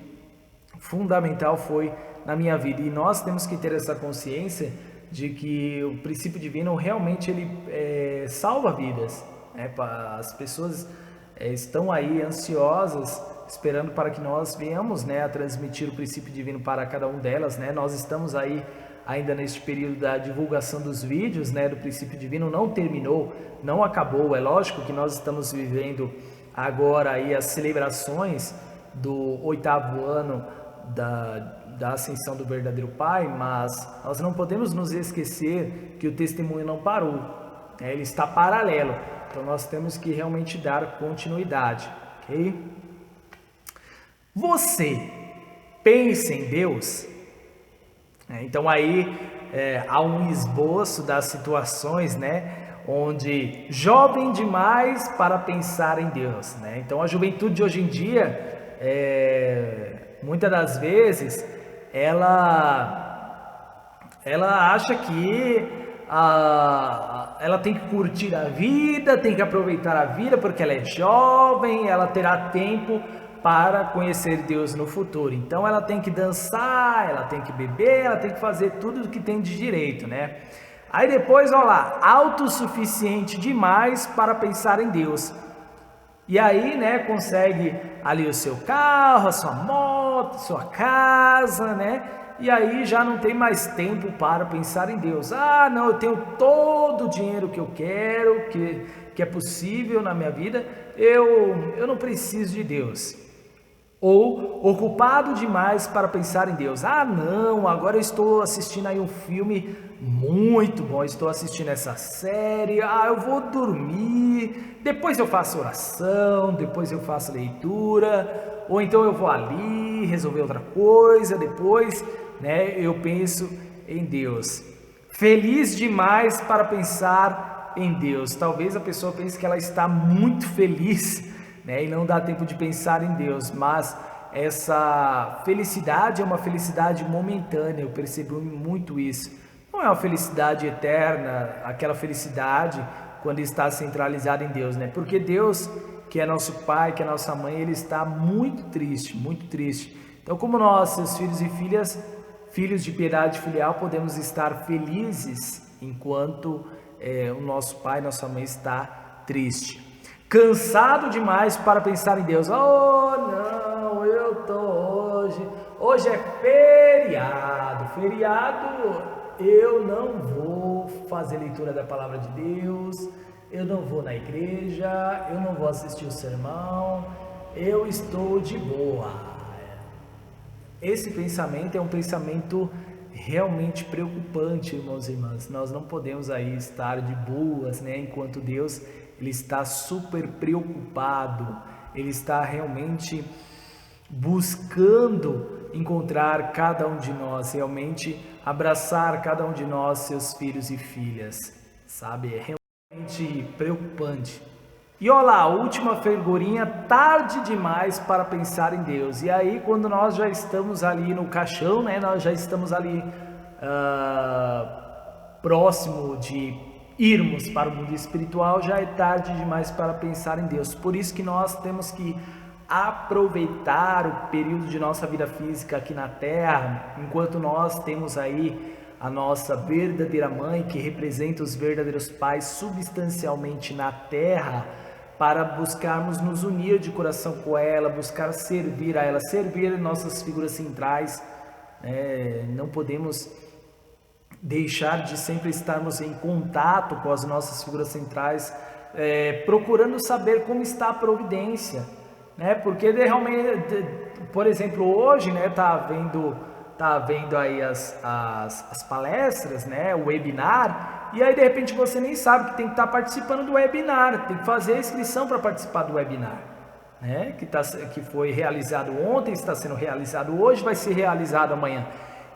fundamental foi na minha vida. E nós temos que ter essa consciência de que o princípio divino realmente ele salva vidas, né? As pessoas estão aí ansiosas, esperando para que nós venhamos, né, a transmitir o princípio divino para cada um delas, né? Nós estamos aí ainda neste período da divulgação dos vídeos, né, do princípio divino. Não terminou, não acabou. É lógico que nós estamos vivendo agora aí as celebrações do 8º ano da ascensão do verdadeiro Pai, mas nós não podemos nos esquecer que o testemunho não parou, né? Ele está paralelo, então nós temos que realmente dar continuidade, ok? Você pensa em Deus? Então aí há um esboço das situações, né? Onde jovem demais para pensar em Deus, né? Então a juventude de hoje em dia, muitas das vezes, ela acha que ela tem que curtir a vida, tem que aproveitar a vida porque ela é jovem, ela terá tempo para conhecer Deus no futuro. Então ela tem que dançar, ela tem que beber, ela tem que fazer tudo o que tem de direito, né? Aí depois, olha lá, autossuficiente demais para pensar em Deus. E aí, né, consegue ali o seu carro, a sua moto, sua casa, né? E aí já não tem mais tempo para pensar em Deus. Ah, não, eu tenho todo o dinheiro que eu quero, que é possível na minha vida, eu não preciso de Deus. Ou ocupado demais para pensar em Deus. Ah, não, agora eu estou assistindo aí um filme muito bom, estou assistindo essa série, eu vou dormir, depois eu faço oração, depois eu faço leitura, ou então eu vou ali resolver outra coisa, depois, né, eu penso em Deus. Feliz demais para pensar em Deus. Talvez a pessoa pense que ela está muito feliz, né, e não dá tempo de pensar em Deus, mas essa felicidade é uma felicidade momentânea, eu percebo muito isso. Não é uma felicidade eterna, aquela felicidade quando está centralizada em Deus, né? Porque Deus, que é nosso Pai, que é nossa Mãe, Ele está muito triste, muito triste. Então, como nós, seus filhos e filhas, filhos de piedade filial, podemos estar felizes enquanto o nosso Pai, nossa Mãe está triste. Cansado demais para pensar em Deus. Oh, não, eu tô hoje é feriado, eu não vou fazer leitura da palavra de Deus, eu não vou na igreja, eu não vou assistir o sermão, eu estou de boa. Esse pensamento é um pensamento realmente preocupante, irmãos e irmãs. Nós não podemos aí estar de boas, né? Enquanto Deus, Ele está super preocupado, Ele está realmente buscando encontrar cada um de nós, realmente abraçar cada um de nós, seus filhos e filhas, sabe? É realmente preocupante. E olha lá, a última figurinha, tarde demais para pensar em Deus. E aí, quando nós já estamos ali no caixão, né? Nós já estamos ali próximo de irmos para o mundo espiritual, já é tarde demais para pensar em Deus. Por isso que nós temos que aproveitar o período de nossa vida física aqui na Terra, enquanto nós temos aí a nossa verdadeira mãe, que representa os verdadeiros pais substancialmente na Terra, para buscarmos nos unir de coração com ela, buscar servir a ela, servir nossas figuras centrais. Não podemos deixar de sempre estarmos em contato com as nossas figuras centrais, procurando saber como está a providência, né? Porque realmente, por exemplo, hoje, né, tá vendo aí as palestras, né, o webinar, e aí de repente você nem sabe que tem que estar participando do webinar, tem que fazer a inscrição para participar do webinar, né, que foi realizado ontem, está sendo realizado hoje, vai ser realizado amanhã.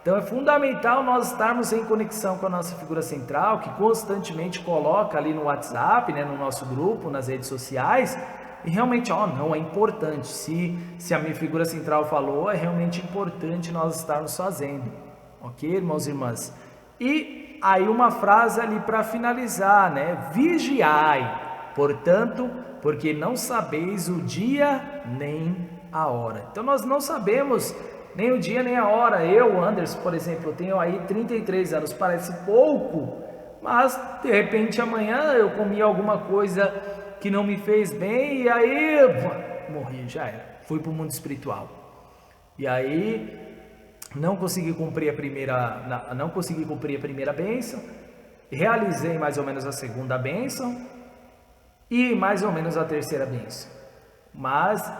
Então é fundamental nós estarmos em conexão com a nossa figura central, que constantemente coloca ali no WhatsApp, né, no nosso grupo, nas redes sociais, e realmente, não, é importante, se a minha figura central falou, é realmente importante nós estarmos fazendo, ok, irmãos e irmãs? E aí uma frase ali para finalizar, né, vigiai, portanto, porque não sabeis o dia nem a hora. Então nós não sabemos nem o dia nem a hora. Eu, Anderson, por exemplo, tenho aí 33 anos, parece pouco, mas de repente amanhã eu comi alguma coisa que não me fez bem, e aí morri, já era, fui para o mundo espiritual. E aí não consegui cumprir a primeira bênção, realizei mais ou menos a segunda bênção e mais ou menos a terceira bênção, mas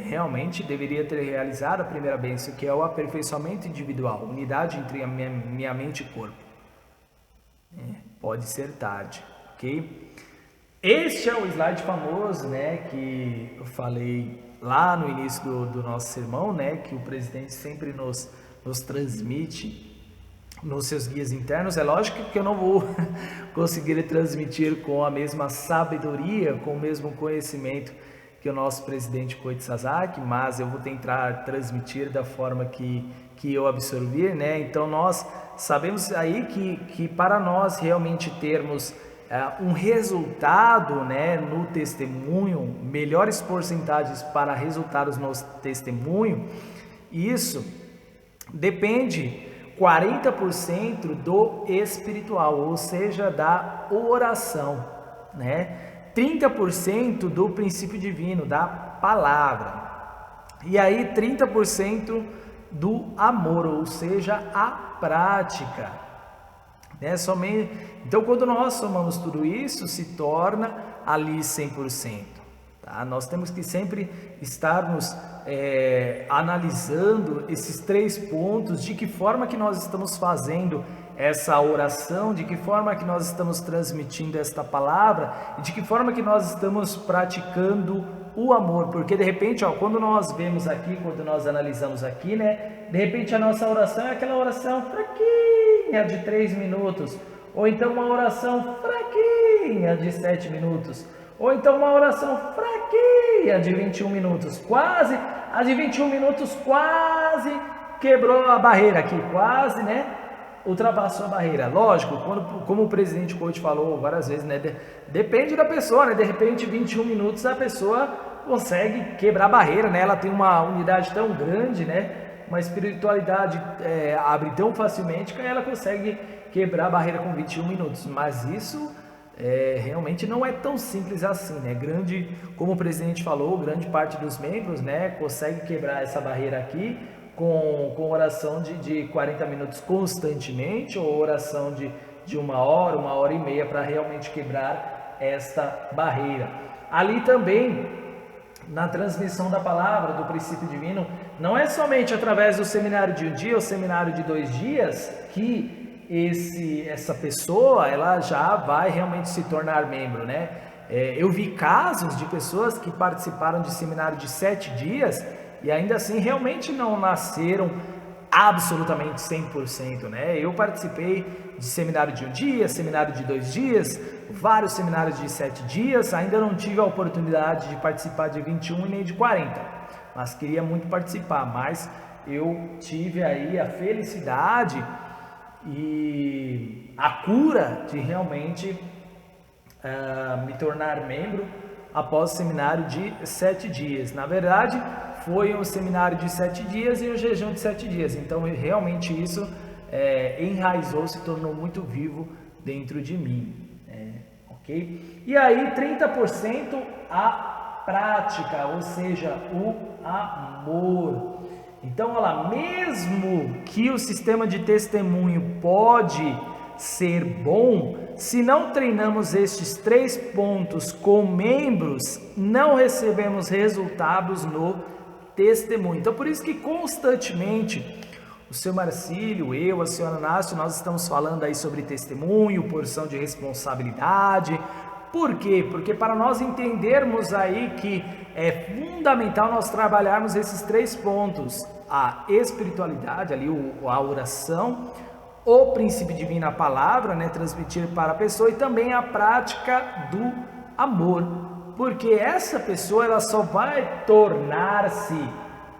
realmente deveria ter realizado a primeira bênção, que é o aperfeiçoamento individual, unidade entre a minha mente e corpo. Pode ser tarde, ok? Este é o slide famoso, né, que eu falei lá no início do nosso sermão, né, que o presidente sempre nos transmite, nos seus guias internos. É lógico que eu não vou conseguir transmitir com a mesma sabedoria, com o mesmo conhecimento que o nosso presidente Koichi Sasaki, mas eu vou tentar transmitir da forma que eu absorver, né? Então nós sabemos aí que para nós realmente termos um resultado, né, no testemunho, melhores porcentagens para resultados no testemunho, isso depende 40% do espiritual, ou seja, da oração, né? 30% do princípio divino, da palavra. E aí 30% do amor, ou seja, a prática, né? Então, quando nós somamos tudo isso, se torna ali 100%. Tá? Nós temos que sempre estarmos analisando esses 3 pontos, de que forma que nós estamos fazendo essa oração, de que forma que nós estamos transmitindo esta palavra e de que forma que nós estamos praticando o amor, porque de repente, quando nós vemos aqui, quando nós analisamos aqui, né, de repente a nossa oração é aquela oração fraquinha de 3 minutos, ou então uma oração fraquinha de 7 minutos, ou então uma oração fraquinha de 21 minutos, quase, a de 21 minutos quase quebrou a barreira aqui, quase, né, ultrapassou a barreira. Lógico, como o presidente Koichi falou várias vezes, né, depende da pessoa, né, de repente 21 minutos a pessoa consegue quebrar a barreira, né, ela tem uma unidade tão grande, né, uma espiritualidade abre tão facilmente que ela consegue quebrar a barreira com 21 minutos, mas isso realmente não é tão simples assim, né, como o presidente falou, grande parte dos membros, né, consegue quebrar essa barreira aqui, com oração de 40 minutos constantemente, ou oração de 1 hora e meia, para realmente quebrar esta barreira. Ali também, na transmissão da palavra, do princípio divino, não é somente através do seminário de 1 dia ou seminário de 2 dias que essa pessoa ela já vai realmente se tornar membro, né? Eu vi casos de pessoas que participaram de seminário de 7 dias e ainda assim realmente não nasceram absolutamente 100%, né? Eu participei de seminário de 1 dia, seminário de 2 dias, vários seminários de 7 dias, ainda não tive a oportunidade de participar de 21 e nem de 40, mas queria muito participar, mas eu tive aí a felicidade e a cura de realmente me tornar membro após o seminário de 7 dias. Na verdade, foi um seminário de 7 dias e um jejum de 7 dias. Então, realmente isso enraizou, se tornou muito vivo dentro de mim. Ok? E aí, 30% a prática, ou seja, o amor. Então, olha lá, mesmo que o sistema de testemunho pode ser bom, se não treinamos estes 3 pontos com membros, não recebemos resultados no testemunho. Então, por isso que constantemente o seu Marcílio, eu, a senhora Nácio, nós estamos falando aí sobre testemunho, porção de responsabilidade. Por quê? Porque para nós entendermos aí que é fundamental nós trabalharmos esses 3 pontos, a espiritualidade, ali a oração, o princípio divino, a palavra, né, transmitir para a pessoa, e também a prática do amor, porque essa pessoa ela só vai tornar-se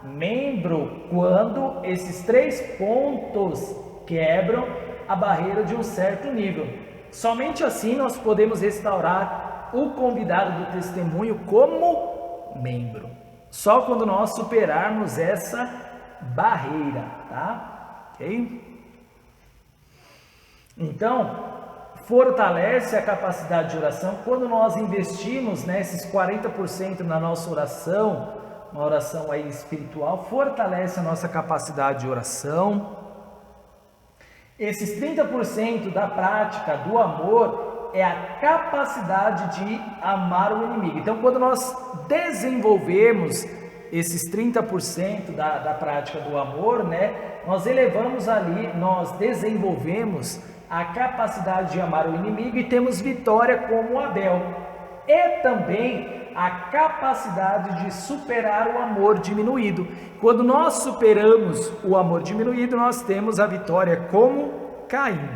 membro quando esses 3 pontos quebram a barreira de um certo nível. Somente assim nós podemos restaurar o convidado do testemunho como membro. Só quando nós superarmos essa barreira, tá? Ok? Então, fortalece a capacidade de oração quando nós investimos nesses 40% na nossa oração, uma oração aí espiritual, fortalece a nossa capacidade de oração. Esses 30% da prática do amor é a capacidade de amar o inimigo. Então, quando nós desenvolvemos esses 30% da prática do amor, né, nós elevamos ali, nós desenvolvemos a capacidade de amar o inimigo e temos vitória como Abel. E também a capacidade de superar o amor diminuído. Quando nós superamos o amor diminuído, nós temos a vitória como Caim.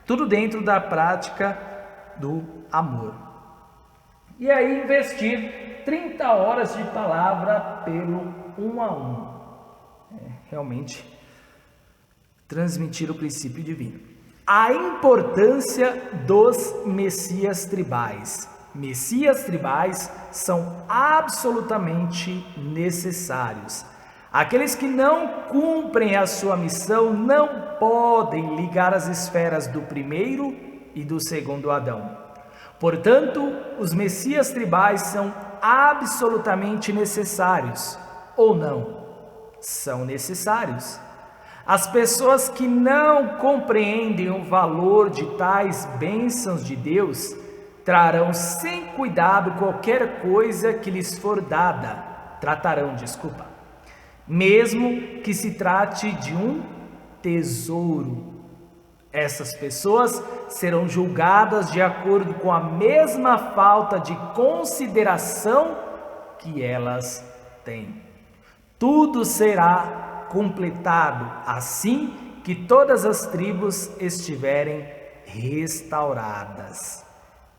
Tudo dentro da prática do amor. E aí investir 30 horas de palavra pelo 1 a 1. Realmente transmitir o princípio divino. A importância dos messias tribais. Messias tribais são absolutamente necessários. Aqueles que não cumprem a sua missão não podem ligar as esferas do primeiro e do segundo Adão. Portanto, os messias tribais são absolutamente necessários, ou não? São necessários. As pessoas que não compreendem o valor de tais bênçãos de Deus trarão sem cuidado qualquer coisa que lhes for dada, mesmo que se trate de um tesouro. Essas pessoas serão julgadas de acordo com a mesma falta de consideração que elas têm. Tudo será completado assim que todas as tribos estiverem restauradas.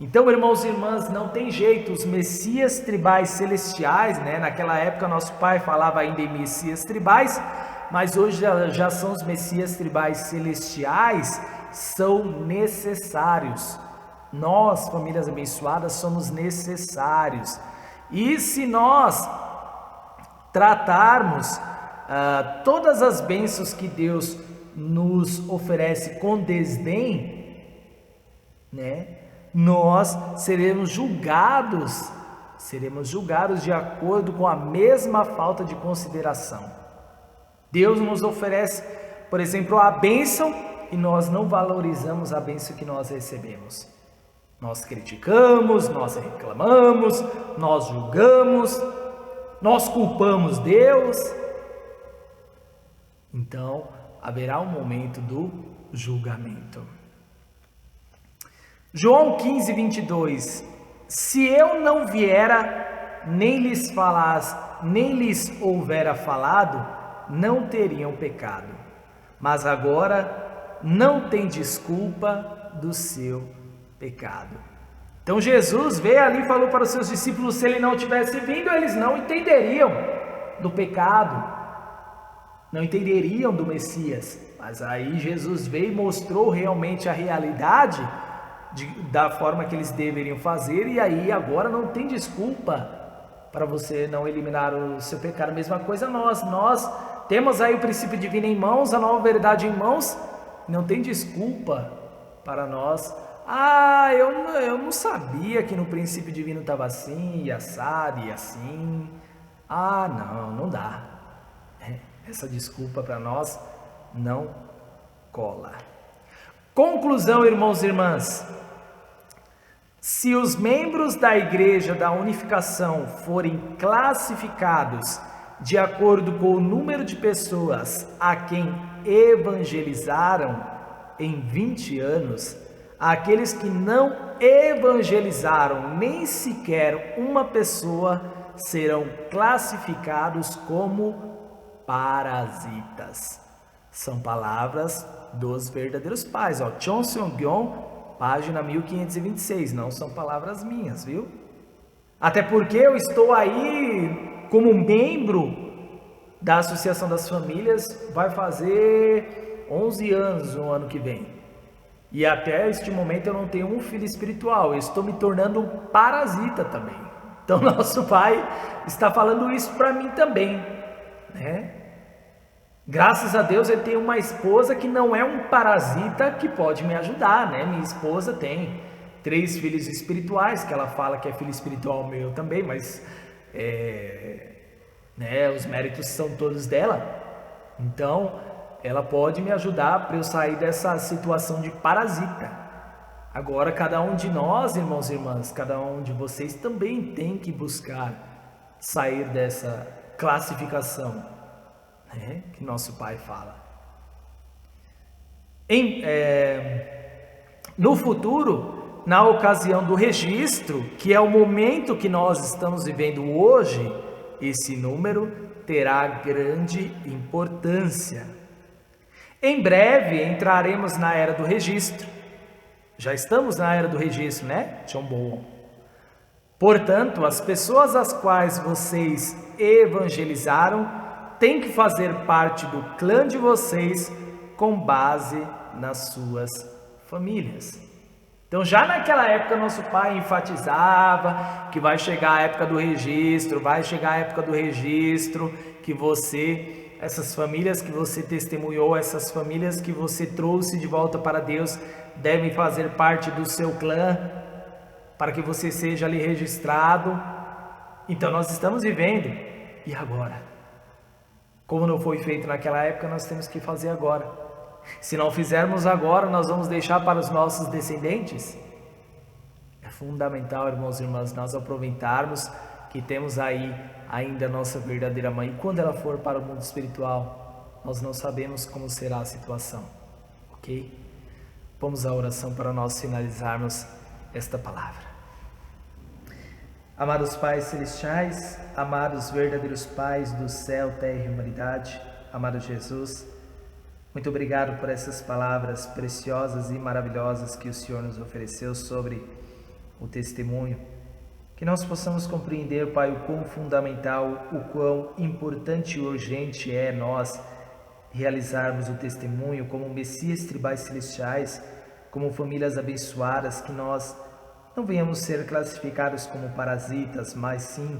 Então, irmãos e irmãs, não tem jeito, os messias tribais celestiais, naquela época nosso pai falava ainda em messias tribais, mas hoje já são os messias tribais celestiais, são necessários. Nós, famílias abençoadas, somos necessários. E se nós tratarmos todas as bênçãos que Deus nos oferece com desdém, nós seremos julgados de acordo com a mesma falta de consideração. Deus nos oferece, por exemplo, a bênção e nós não valorizamos a bênção que nós recebemos. Nós criticamos, nós reclamamos, nós julgamos, nós culpamos Deus. Então, haverá um momento do julgamento. João 15, 22. Se eu não viera, nem lhes houvera falado, não teriam pecado. Mas agora não tem desculpa do seu pecado. Então Jesus veio ali e falou para os seus discípulos, se ele não tivesse vindo, eles não entenderiam do pecado, não entenderiam do Messias. Mas aí Jesus veio e mostrou realmente a realidade da forma que eles deveriam fazer, e aí agora não tem desculpa para você não eliminar o seu pecado. A mesma coisa nós temos aí o princípio divino em mãos, a nova verdade em mãos, não tem desculpa para nós. Eu não sabia que no princípio divino estava assim, e assado, e assim. Não dá. Essa desculpa para nós não cola. Conclusão, irmãos e irmãs. Se os membros da Igreja da Unificação forem classificados de acordo com o número de pessoas a quem evangelizaram em 20 anos, aqueles que não evangelizaram nem sequer uma pessoa serão classificados como parasitas. São palavras dos verdadeiros pais. Chon Seong-gyeon, página 1526, não são palavras minhas, viu? Até porque eu estou aí como membro da Associação das Famílias, vai fazer 11 anos no ano que vem. E até este momento eu não tenho um filho espiritual, eu estou me tornando um parasita também. Então nosso pai está falando isso para mim também, Graças a Deus ele tem uma esposa que não é um parasita, que pode me ajudar, Minha esposa tem 3 filhos espirituais, que ela fala que é filho espiritual meu também, mas os méritos são todos dela. Então ela pode me ajudar para eu sair dessa situação de parasita. Agora cada um de nós, irmãos e irmãs, cada um de vocês também tem que buscar sair dessa classificação que nosso pai fala. No futuro, na ocasião do registro, que é o momento que nós estamos vivendo hoje, esse número terá grande importância. Em breve entraremos na era do registro. Já estamos na era do registro, né? John Bowen. Portanto, as pessoas às quais vocês evangelizaram têm que fazer parte do clã de vocês com base nas suas famílias. Então, já naquela época, nosso pai enfatizava que vai chegar a época do registro, que você, essas famílias que você testemunhou, essas famílias que você trouxe de volta para Deus, devem fazer parte do seu clã, para que você seja ali registrado. Então, nós estamos vivendo. E agora? Como não foi feito naquela época, nós temos que fazer agora. Se não fizermos agora, nós vamos deixar para os nossos descendentes. É fundamental, irmãos e irmãs, nós aproveitarmos que temos aí ainda a nossa verdadeira mãe. E quando ela for para o mundo espiritual, nós não sabemos como será a situação. Ok? Vamos à oração para nós finalizarmos esta palavra. Amados pais celestiais, amados verdadeiros pais do céu, terra e humanidade, amado Jesus, muito obrigado por essas palavras preciosas e maravilhosas que o Senhor nos ofereceu sobre o testemunho. Que nós possamos compreender, Pai, o quão fundamental, o quão importante e urgente é nós realizarmos o testemunho como Messias tribais celestiais, como famílias abençoadas, que nós não venhamos ser classificados como parasitas, mas sim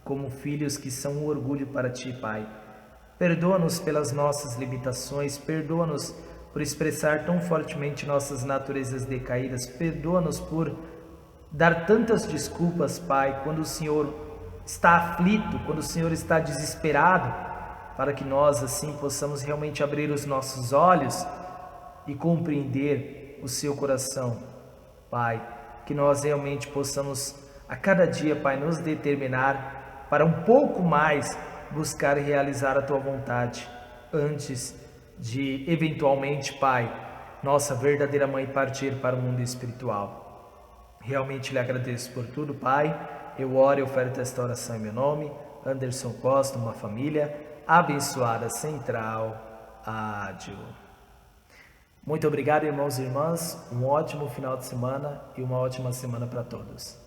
como filhos que são um orgulho para Ti, Pai. Perdoa-nos pelas nossas limitações, perdoa-nos por expressar tão fortemente nossas naturezas decaídas, perdoa-nos por dar tantas desculpas, Pai, quando o Senhor está aflito, quando o Senhor está desesperado, para que nós assim possamos realmente abrir os nossos olhos e compreender o Seu coração, Pai, que nós realmente possamos a cada dia, Pai, nos determinar para um pouco mais buscar realizar a Tua vontade, antes de, eventualmente, Pai, nossa verdadeira mãe partir para o mundo espiritual. Realmente lhe agradeço por tudo, Pai. Eu oro e oferto esta oração em meu nome, Anderson Costa, uma família abençoada central. Ádio. Muito obrigado, irmãos e irmãs. Um ótimo final de semana e uma ótima semana para todos.